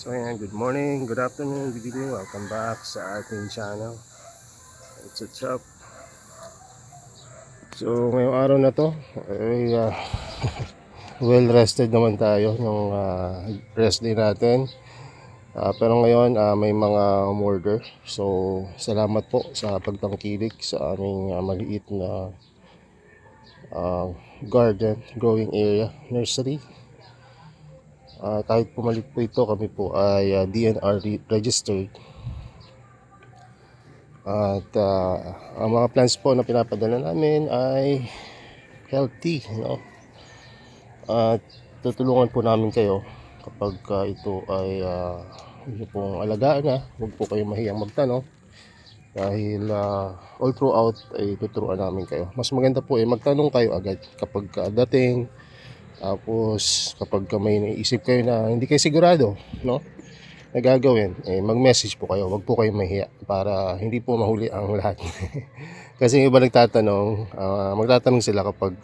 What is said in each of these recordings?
So ayan, good morning, good afternoon, good evening, welcome back sa ating channel. What's up? So ngayong araw na to ay well rested naman tayo nung rest day natin. Pero ngayon may mga umorder. So salamat po sa pagtangkilik sa aming maliit na garden, growing area, nursery. Kahit pumalit po ito, kami po ay DNR registered. At ang mga plants po na pinapadala namin ay healthy, no? At tutulungan po namin kayo kapag ito ay inyo pong alagaan na. Huwag po kayong mahiyang magtanong dahil all throughout ay tuturuan namin kayo. Mas maganda po ay magtanong kayo agad kapag dating. Tapos kapag may naisip kayo na hindi kayo sigurado, no, na gagawin, mag-message po kayo. Huwag po kayong mahiya para hindi po mahuli ang lahat. Kasi yung iba nagtatanong, magtatanong sila kapag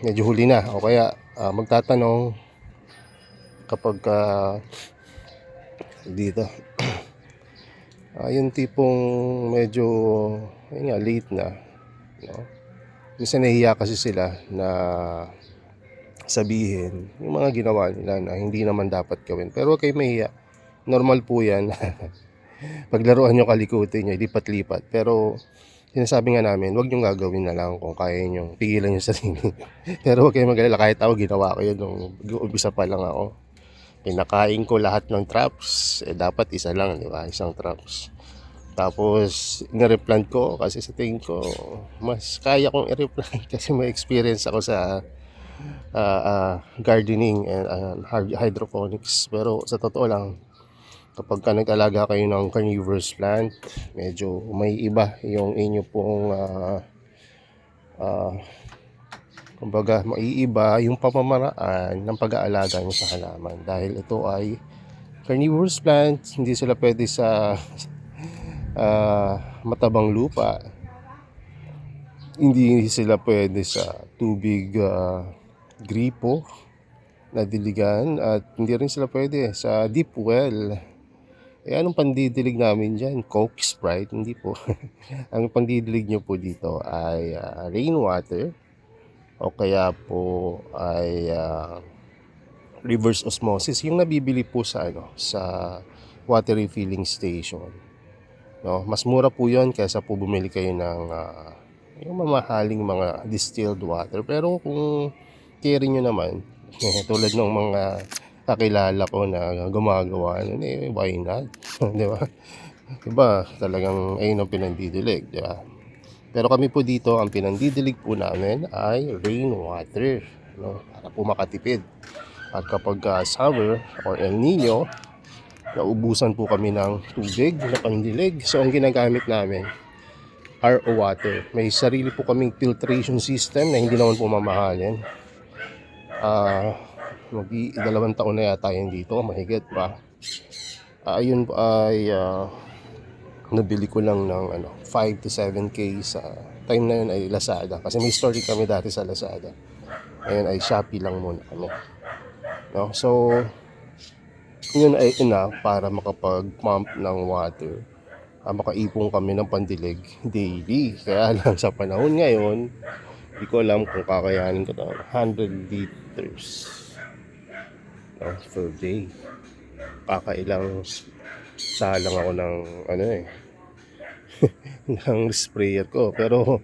medyo huli na, o kaya magtatanong kapag dito yung tipong medyo late na, no? Minsan nahihiya kasi sila na sabihin yung mga ginawa nila na hindi naman dapat gawin. Pero huwag kayong mahiya, normal po yan. Paglaruan nyo, kalikutin nyo, lipat-lipat. Pero sinasabi nga namin, huwag nyo gagawin na lang kung kaya nyo, pigilan nyo sarili. Pero huwag kayong mag-alala, kahit ako ginawa ko yun nung umpisa pa lang ako. Pinakain ko lahat ng traps, dapat isa lang, di ba? Isang traps. Tapos in-replant ko kasi sa tingin ko mas kaya kong i-replant kasi may experience ako sa gardening and hydroponics. Pero sa totoo lang, kapag nag-alaga kayo ng carnivorous plant, medyo may iba yung inyo pong kumbaga maiiba yung pamamaraan ng pag-aalaga nyo sa halaman. Dahil ito ay carnivorous plant, hindi sila pwede sa matabang lupa, hindi sila pwede sa tubig gripo na diligan, at hindi rin sila pwede sa deep well. Anong pandidilig namin dyan? Coke, Sprite? Hindi po. Ang pandidilig nyo po dito ay rainwater, o kaya po ay reverse osmosis, yung nabibili po sa sa water refilling station, no? Mas mura po yon kaysa po bumili kayo ng yung mamahaling mga distilled water. Pero kung carry nyo naman, tulad ng mga kakilala ko na gumagawa, why not? Di ba? Diba, talagang ayun ang pinandidilig, di ba? Pero kami po dito, ang pinandidilig po namin ay rainwater, no? Para po makatipid. At kapag summer or El Nino, naubusan po kami ng tubig na pandilig. So ang ginagamit namin, RO water. May sarili po kaming filtration system na hindi naman po mamahalin. Mag-2 taon na yata yun dito, mahigit pa. Ayun ay nabili ko lang ng 5 to 7K sa time na yun ay Lazada. Kasi may story kami dati sa Lazada. Ayun ay Shopee lang muna kami, no? So yun ay enough para makapag-pump ng water. Makaipon kami ng pandilig daily. Kaya lang sa panahon ngayon, hindi ko alam kung kakayanin ko ng 100 liters, no, per day. Kakailang salang ako ng ng sprayer ko. Pero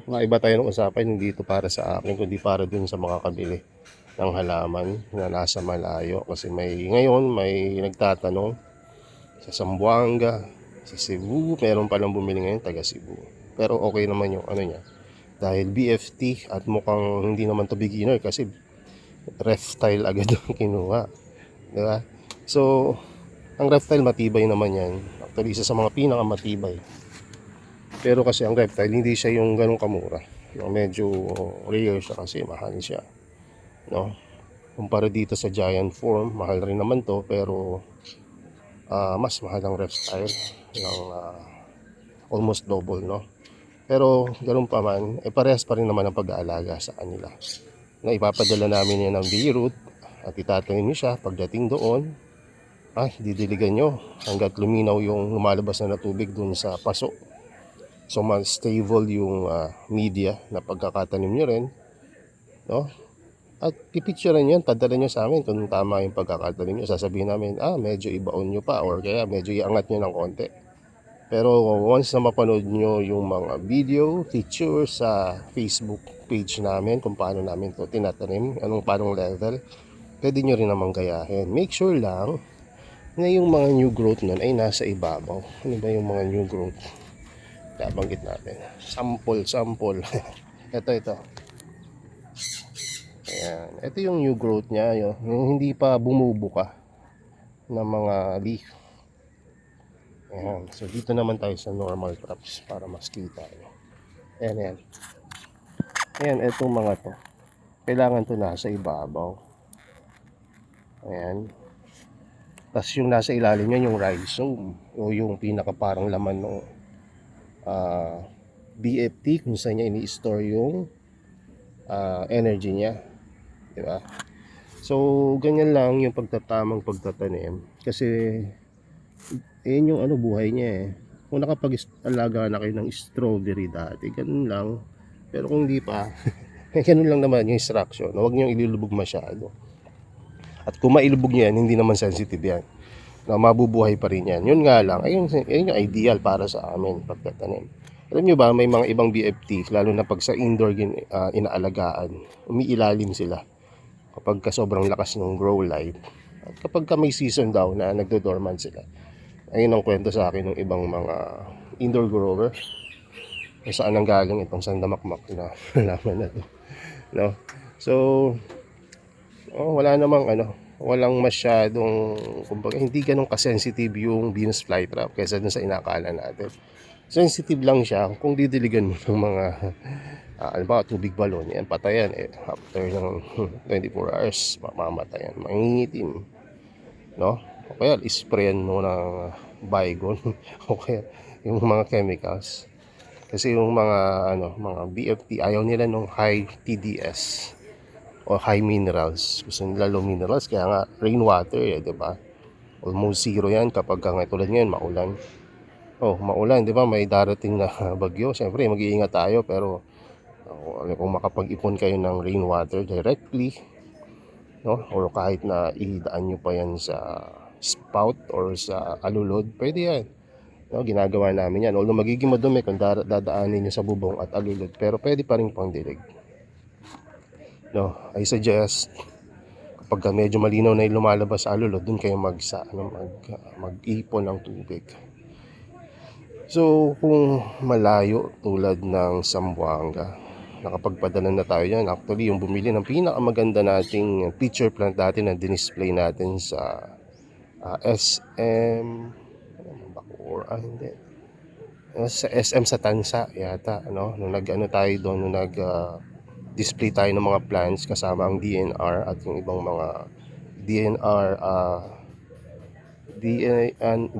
maiba tayo ng usapan, hindi ito para sa akin kundi para dun sa mga kabili ng halaman na nasa malayo. Kasi ngayon may nagtatanong sa Zamboanga, sa Cebu, meron palang bumili ngayon taga Cebu. Pero okay naman yung niya, dahil BFT at mukhang hindi naman to beginner kasi ref tile agad yung kinuha, di ba? So ang ref tile matibay naman yan, actually isa sa mga pinakamatibay. Pero kasi ang ref tile hindi siya yung ganong kamura, yung medyo rare siya kasi mahal siya, no? Kumpara dito sa giant form, mahal rin naman to, pero mas mahal ang ref tile ng almost double, no? Pero ganun pa man, parehas pa rin naman ang pag-aalaga sa kanila. Na ipapadala namin yan ng B-root, at itatanim nyo siya. Pagdating doon, didiligan nyo hanggat luminaw yung lumalabas na tubig dun sa paso. So mas stable yung media na pagkakatanim nyo rin, no? At pipicturean nyo, padala nyo sa amin kung tama yung pagkakatanim nyo. Sasabihin namin, medyo ibaon nyo pa or kaya medyo iangat nyo ng konti. Pero once na mapanood nyo yung mga video, picture sa Facebook page namin kung paano namin to tinatanim, paanong level, pwede nyo rin naman gayahin. Make sure lang na yung mga new growth nun ay nasa ibabaw. Ano ba yung mga new growth? Nabanggit natin. Sample. ito. Ayan. Ito yung new growth niya. Yung hindi pa bumubuka na mga leaf. Ayan. So dito naman tayo sa normal crops para mas kita. Ayan. Ayan, itong mga to. Kailangan to nasa ibabaw. Ayan. Tapos yung nasa ilalim niya yung rhizome o yung pinaka parang laman ng BFT kung saan niya ini-store yung energy niya, di ba? So ganyan lang yung pagtatamang pagtatanim kasi yun yung buhay niya. Kung nakapag-alaga na kayo ng strawberry dati, ganun lang. Pero kung hindi pa, ganun lang naman yung instruction. Huwag niyong ilulubog masyado. At kung mailubog niyo yan, hindi naman sensitive yan. Na mabubuhay pa rin yan. Yun nga lang, ayun yung ideal para sa amin pagtatanim. Alam nyo ba, may mga ibang BFT, lalo na pag sa indoor inaalagaan, umiilalim sila kapag sobrang lakas ng grow light. At kapag may season daw na nagdo-dormant sila. Ayun ang kwento sa akin ng ibang mga indoor grower. Kung saan ang galing itong sandamakmak na laman na to. No? So, wala namang walang masyadong, kumbaga, hindi ganun kasensitive yung Venus flytrap kaysa dun sa inakala natin. Sensitive lang siya kung didiligan mo ng mga tubig balon, yan, patayan after ng 24 hours, mamamatayan, mangingitim, no? O kaya isprayan mo ng Baygon o kaya yung mga chemicals kasi yung mga BFT ayaw nila ng high TDS o high minerals. Gusto nila low minerals, kaya nga rainwater, diba? Almost zero yan kapag tulad ngayon maulan. Maulan, diba? May darating na bagyo. Siyempre mag-iingat tayo, pero kung makapag-ipon kayo ng rainwater directly, no? Or kahit na idaan nyo pa yan sa spout or sa alulod, pwede yan. No? Ginagawa namin yan. Although magiging madumi kung dadaanin nyo sa bubong at alulod, pero pwede pa rin pang dilig. No, I suggest kapag medyo malinaw na yung lumalabas sa alulod, dun kayo mag-ipon ng tubig. So kung malayo tulad ng Zamboanga, nakapagpadala na tayo yan. Actually, yung bumili ng pinakamaganda nating picture plant dati na dinisplay natin sa SM Bacoor, hindi, sa SM sa Tansa yata, nung tayo doon, nung display tayo ng mga plants kasama ang DNR at yung ibang mga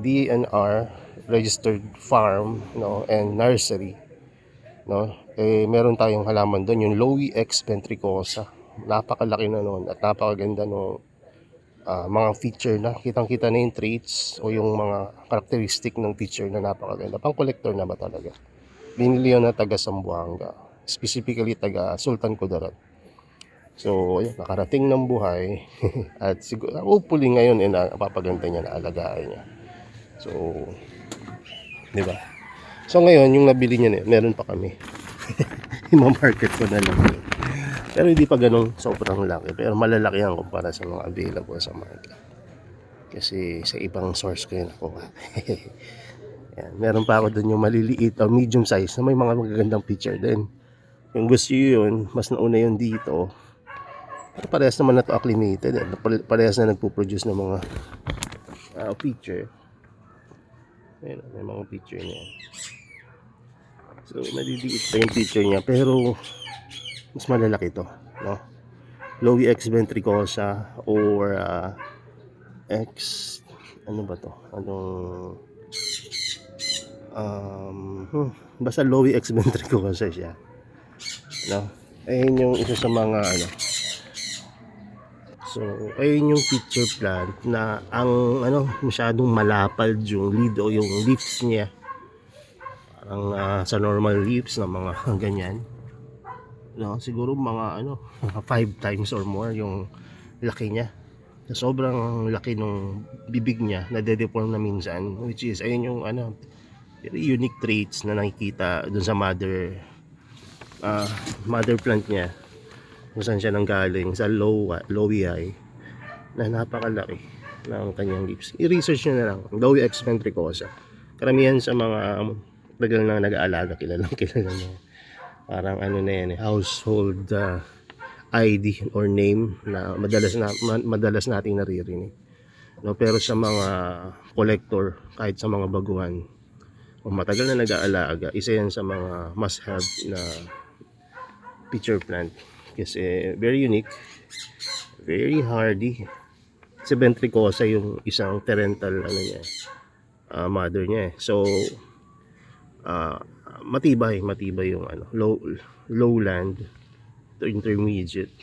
DNR registered farm, and nursery, meron tayong halaman doon, yung Lowie X ventricosa. Napakalaki na noon at napakaganda no, mga feature na kitang-kita na yung traits o yung mga karakteristik ng feature na napakaganda. Pang collector na ba talaga? Binili yun na taga Zamboanga, specifically taga Sultan Kudarat. So ayun, nakarating ng buhay at siguro hopefully ngayon napapaganda niya, na alagaan niya. So di ba? So ngayon yung nabili niya meron pa kami. I-market ko na lang. Pero hindi pa ganun sobrang laki, pero malalaki yan kumpara sa mga available sa market. Kasi sa ibang source ko yun ako. Yan, meron pa ako doon yung maliliit o medium size na may mga magagandang picture din. Yung gusto yun, mas nauna yun dito. Pero parehas naman na to acclimated. Parehas na nagpo-produce ng mga picture. Ayan, may mga picture niya. So, maliliit pa yung picture niya. Pero, mas malalaki to, no? Lowie X ventricosa or X, ano ba to? Basta Lowie X ventricosa siya, no? Ayun yung isa sa mga So, ayun yung picture plant na ang masyadong malapad yung lead o yung leaves niya. Parang sa normal leaves na mga ganyan. No, siguro mga 5 times or more yung laki niya. Sobrang laki nung bibig niya na de-deform na minsan, which is ayun yung very unique traits na nakikita dun sa mother plant niya, kung saan siya nanggaling sa lowi na napakalaki ng kanyang leaves. I-research nyo na lang, Lowi excentricosa. Karamihan sa mga tagal na nag-aalaga, kilala na. Parang na yan, household ID or name na madalas nating naririnig. No, pero sa mga collector, kahit sa mga baguhan, kung matagal na nag-aalaga, isa yan sa mga must-have na picture plant kasi very unique, very hardy. Si ventricosa yung isang parental niya, mother niya. So matibay yung lowland to intermediate.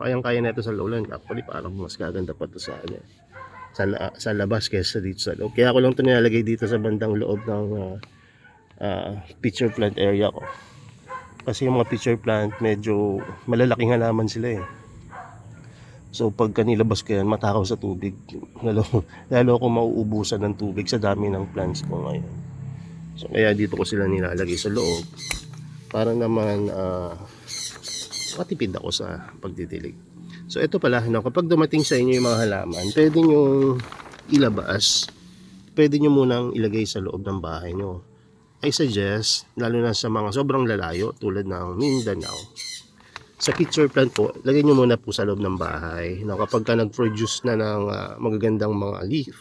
Kayang-kaya na ito sa lowland. Actually, parang mas gaganda pa ito sa labas kaysa dito sa loob. Kaya ako lang ito nilalagay dito sa bandang loob ng picture plant area ko. Kasi yung mga picture plant, medyo malalaking halaman sila eh. So pagka nilabas ko yan, matakaw sa tubig. Lalo ako mauubusan ng tubig sa dami ng plants ko ngayon. So kaya dito ko sila nilalagay sa loob para naman matipid ako sa pagdidilig. So ito pala, kapag dumating sa inyo yung mga halaman, pwede nyo ilabas, pwede nyo munang ilagay sa loob ng bahay nyo. I suggest, lalo na sa mga sobrang lalayo tulad ng Mindanao, sa picture plant po, lagay nyo muna po sa loob ng bahay. Kapag ka nag-produce na ng magagandang mga leaf,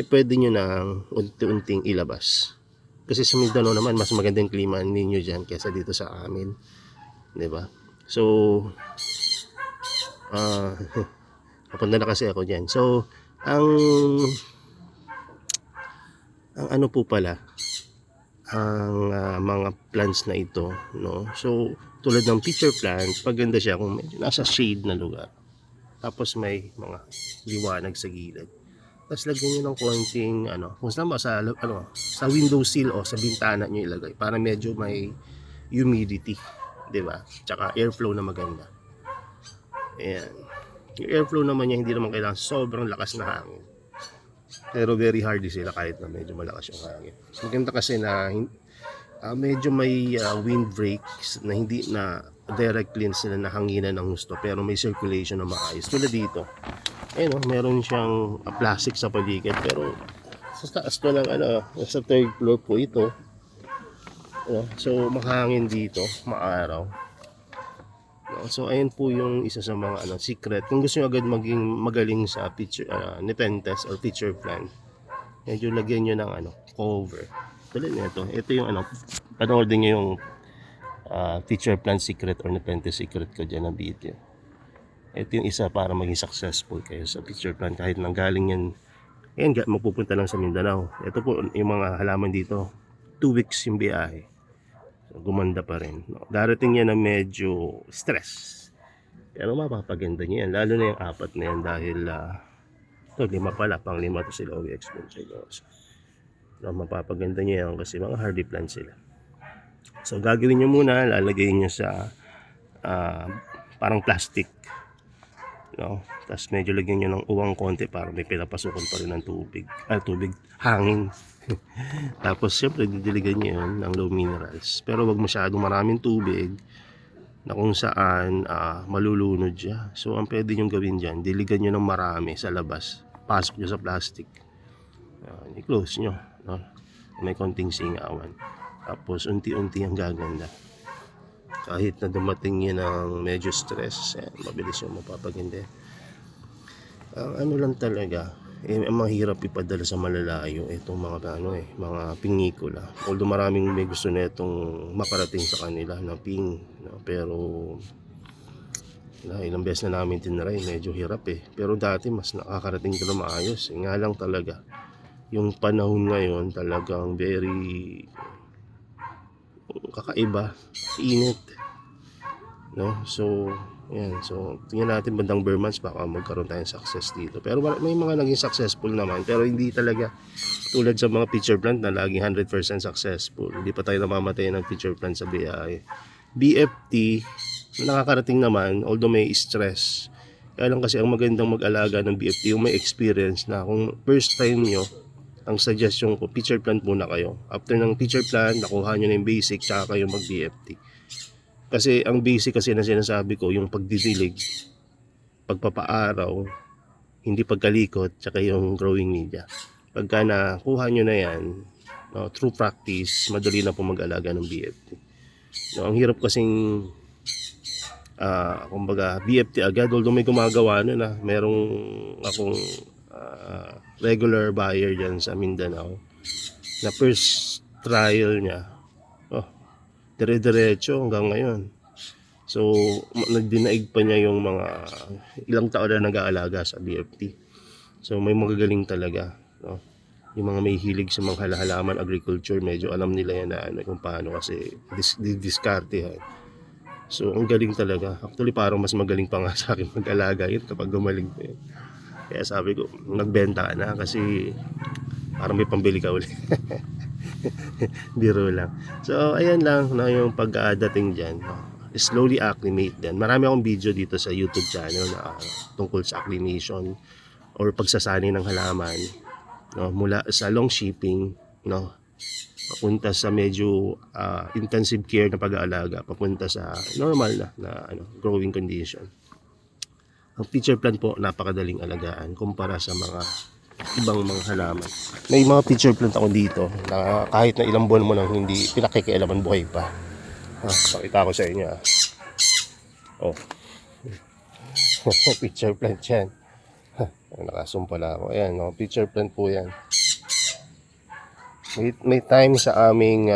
pwede nyo nang unti-unting ilabas. Kasi sa Mindanao naman, mas magandang klima ninyo dyan kaysa dito sa amin. Diba? So, napunta na kasi ako dyan. So, ang ano po pala, ang mga plants na ito, no? So, tulad ng picture plant, paganda siya kung medyo nasa shade na lugar. Tapos may mga liwanag sa gilid. Tapos lagyan nyo ng konting kung saan ba sa window sill o sa bintana nyo ilagay para medyo may humidity, 'di ba? Tsaka airflow na maganda. Ayan. Yung airflow naman niya hindi naman kailangan sobrang lakas na hangin. Pero very hardy sila kahit na medyo malakas yung hangin. Maganda kasi na medyo may wind breaks na hindi na directly sila na hanginan ng gusto pero may circulation na maayos. Tulad dito. Ayun, meron siyang plastic sa paligid pero sa taas ko ng sa third floor po ito. So makahangin dito, maaraw. So ayun po yung isa sa mga secret. Kung gusto niyo agad maging magaling sa picture Nepenthes or picture plant, medyo lagyan niyo ng cover. Tulad nito. Ito yung panoodin niyo yung picture plant secret or Nepenthes secret ko diyan na video. Ito yung isa para maging successful kayo sa picture plant kahit nanggaling yan. Ayan, mapupunta lang sa Mindanao. Ito po yung mga halaman dito. 2 weeks yung biyahe. So, gumanda pa rin. Darating yan na medyo stress. Pero mapapaganda niya yan. Lalo na yung 4 na yan dahil 5 pala. Pang 5 to sila. Lowi excentricosa. So, mapapaganda niya yan kasi mga hardy plants sila. So gagawin nyo muna, lalagay nyo sa parang plastic. Tapos medyo lagyan nyo ng uwang konti para may pinapasukan pa rin ng tubig, hangin. Tapos syempre didiligan nyo yun ng low minerals. Pero wag masyadong maraming tubig na kung saan malulunod siya. So ang pwede nyo gawin dyan, diligan nyo ng marami sa labas. Pasok nyo sa plastic. I-close nyo. May konting singawan. Tapos unti-unti ang gaganda. Kahit na dumating yun ng medyo stress, mabilis yung mapapaganda. Ang lang talaga, ang mahirap ipadala sa malalayo itong mga mga pinikula. Although maraming may gusto na itong makarating sa kanila na ping, pero ilang beses na namin tinry, medyo hirap Pero dati mas nakakarating ko na maayos. Nga lang talaga, yung panahon ngayon talagang very kakaiba, init. So Ayan, so tingnan natin bandang bare months baka magkaroon tayong success dito. Pero may mga naging successful naman, pero hindi talaga tulad sa mga pitcher plant na laging 100% successful. Hindi pa tayo namamatay ng pitcher plant sa biyahe. BFT, nakakarating naman, although may stress. Kaya lang kasi ang magandang mag-alaga ng BFT, yung may experience na kung first time nyo, ang suggestion ko, pitcher plant muna kayo. After ng pitcher plant, nakuha nyo na yung basic, tsaka kayo mag-BFT. Kasi ang basic kasi na sinasabi ko, yung pagdidilig, pagpapaaraw, hindi pagkalikot, tsaka yung growing media. Pagka nakuha nyo na yan, no, through practice, madali na po mag-alaga ng BFT. No, ang hirap kasing kumbaga BFT agad, although may gumagawa na merong akong regular buyer dyan sa Mindanao na first trial niya, dire-diretso hanggang ngayon. So, nagdinaig pa niya yung mga ilang taon na nag-aalaga sa BFT. So, may magagaling talaga. No? Yung mga may hilig sa mga halaman, agriculture, medyo alam nila yan na kung paano kasi diskarte. So, ang galing talaga. Actually, parang mas magaling pa nga sa akin mag-alaga yun kapag gumaling pa yun. Kaya sabi ko, nagbenta ka na kasi parang may pambili ka ulit. Biro lang. So, ayan lang no, yung pagdating dyan. No, slowly acclimate din. Marami akong video dito sa YouTube channel na tungkol sa acclimation or pagsasani ng halaman. No, mula sa long shipping, no, papunta sa medyo intensive care na pag-aalaga, papunta sa normal na growing condition. Ang pitcher plant po, napakadaling alagaan kumpara sa mga ibang mga halaman. May mga pitcher plant ako dito na kahit na ilang buwan mo nang hindi pinakikialaman, buhay pa. Pakita ko sa inyo. Oh. Pitcher plant yan. Nakasumpa na ako. Ayan, no? Pitcher plant po yan. May time sa aming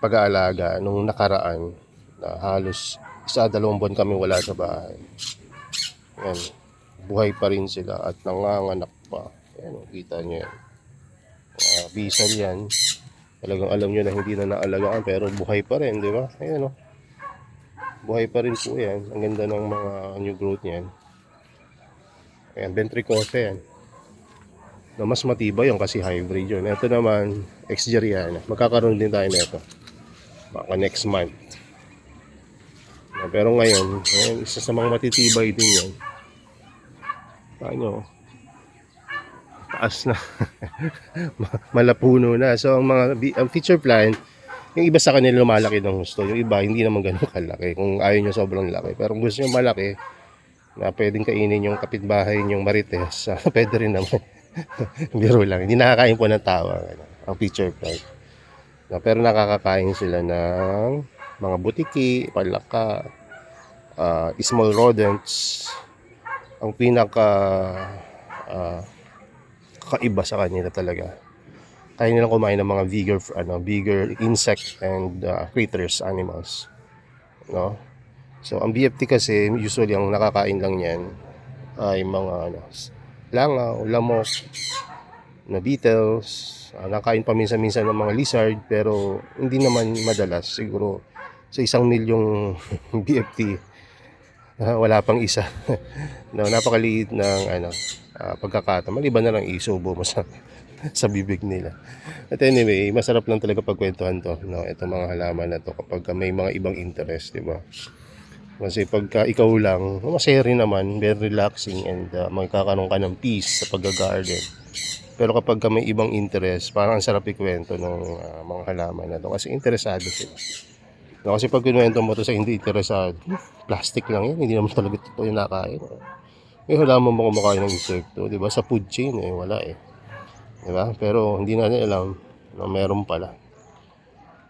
pag-aalaga nung nakaraan na halos 1-2 buwan kami wala sa bahay. Ayan, buhay pa rin sila at nanganganak pa. Ayan, kita nyo yan. Bisal yan. Talagang alam nyo na hindi na naalagaan pero buhay pa rin, di ba? Ayan, oh. Buhay pa rin po yan. Ang ganda ng mga new growth niyan. Ayan, ventricosa yan. Na mas matibay yung kasi hybrid yun. Ito naman, Exgeriana. Magkakaroon din tayo nito. Baka next month. Pero ngayon, isa sa mga matitibay din yan. Ano? Taas na. Malapuno na. So, ang feature plant, yung iba sa kanila lumalaki ng gusto. Yung iba, hindi naman ganun kalaki. Kung ayaw nyo sobrang laki. Pero kung gusto nyo malaki, na pwedeng kainin yung kapitbahay yung marites, pwede rin naman. Biro lang. Hindi nakakain po ng tao ang feature plant. Pero nakakakain sila ng mga butiki, palaka, small rodents. Ang pinaka kakaiba sa kanila talaga, kaya nilang kumain ng mga bigger insect and critters, animals, no? So ang BFT kasi usually ang nakakain lang niyan ay mga langaw, lamok, na beetles, nakain pa minsan-minsan ng mga lizard, pero hindi naman madalas. Siguro sa 1,000,000 BFT, wala pang isa. No, napakaliit ng pagkakataon. Maliban na lang isubo mo sa bibig nila. At anyway, masarap lang talaga pagkwentuhan to, no, itong mga halaman na to kapag may mga ibang interest, di ba? Kasi pagka ikaw lang, masaya rin naman, very relaxing, and magkakaroon ka ng peace sa pag-garden. Pero kapag may ibang interest, parang ang sarap ikwento ng mga halaman na to kasi interesado sila. No, kasi pag kinuwento mo to sa hindi interesado, plastic lang yan, hindi naman talaga ito yung nakain. May halaman mo kumakain ng insekto, di ba? Sa food chain, wala di ba? Pero hindi natin alam na meron pala.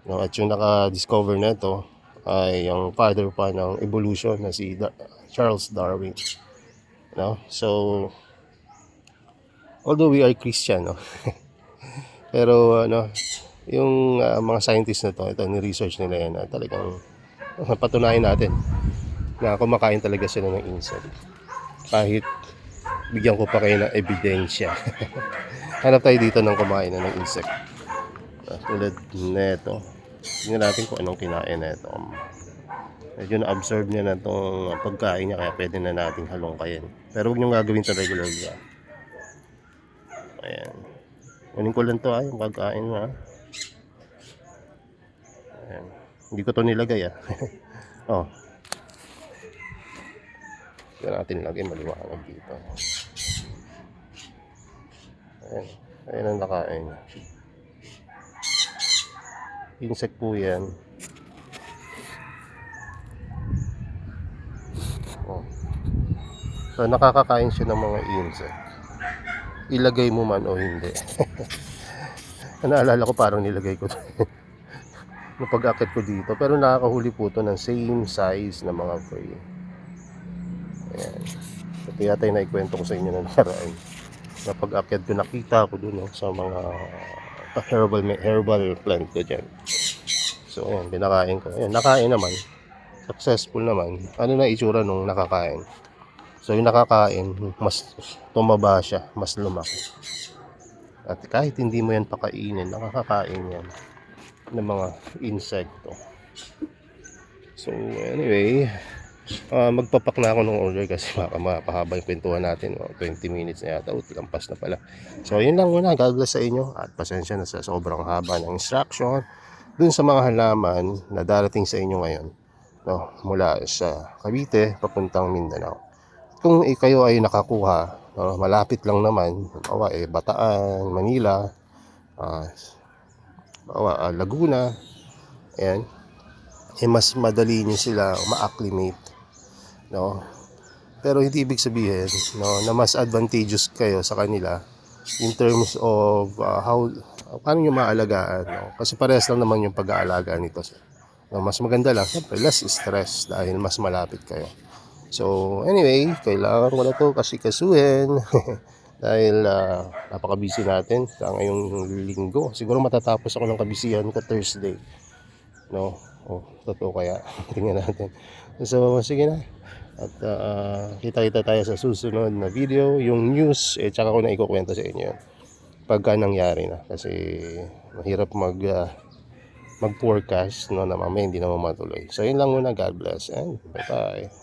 No, at yung naka-discover na ito ay yung father pa ng evolution na si Charles Darwin. No? So, although we are Christian, no? Pero yung mga scientists na ito ni-research nila yan na talagang patunayan natin na kumakain talaga sila ng insect. Kahit bigyan ko pa kayo ng ebidensya. Hanap tayo dito ng kumain na ng insect. Tulad neto. Tingnan natin kung anong kinain neto. Medyo na-absorb niya na itong pagkain niya, kaya pwede na nating halongkayin. Pero huwag niyong gagawin ito regular niya. Ayan. Kunin ko lang ito yung pagkain mo. Ayan. Hindi ko ito nilagay oh. Ito natin lagay, maliwanag dito. Ayan. Ayan ang nakain niya. Insect po yan. Oh. So nakakakain siya ng mga insect. Ilagay mo man o hindi. Naalala ko parang nilagay ko no pag-akit ko dito, pero nakakahuli po ito ng same size na mga prey. Ayan. Ito yata yung naikwento ko sa inyo na nakaraan. Na pag-akit ko, nakita ko dun sa mga herbal plant ko dyan. So ayan, binakain ko. Ayan, nakain naman. Successful naman. Ano na itsura nung nakakain? So yung nakakain, mas tumaba siya, mas lumaki. At kahit hindi mo yan pakainin, nakakakain yan ng mga insekto. So anyway, magpapak na ako ng order kasi mapahaba yung kwentuhan natin. 20 minutes na yata, lampas na pala. So yun lang muna, God bless sa inyo. At pasensya na sa sobrang haba ng instruction dun sa mga halaman na darating sa inyo ngayon, no, mula sa Cavite papuntang Mindanao. Kung kayo ay nakakuha, malapit lang naman, Bataan, Manila, Laguna, ayan, mas madali nyo sila ma-acclimate, no? Pero hindi ibig sabihin, no, na mas advantageous kayo sa kanila in terms of paano nyo maalagaan, no? Kasi parehas lang naman yung pag-aalaga nito. No, mas maganda lang, siyempre less stress dahil mas malapit kayo. So anyway, kailangan ko na ito kasi kasuhin dahil napaka-busy natin sa ngayong linggo. Siguro matatapos ako ng kabisihan ko Thursday, no? Totoo kaya? Tingnan natin. So sige na. At kita-kita tayo sa susunod na video. Yung news, tsaka ko na ikukwento sa inyo pagka nangyari na. Kasi mahirap mag-forecast, no, na mamaya hindi na matuloy. So yun lang muna. God bless and bye-bye.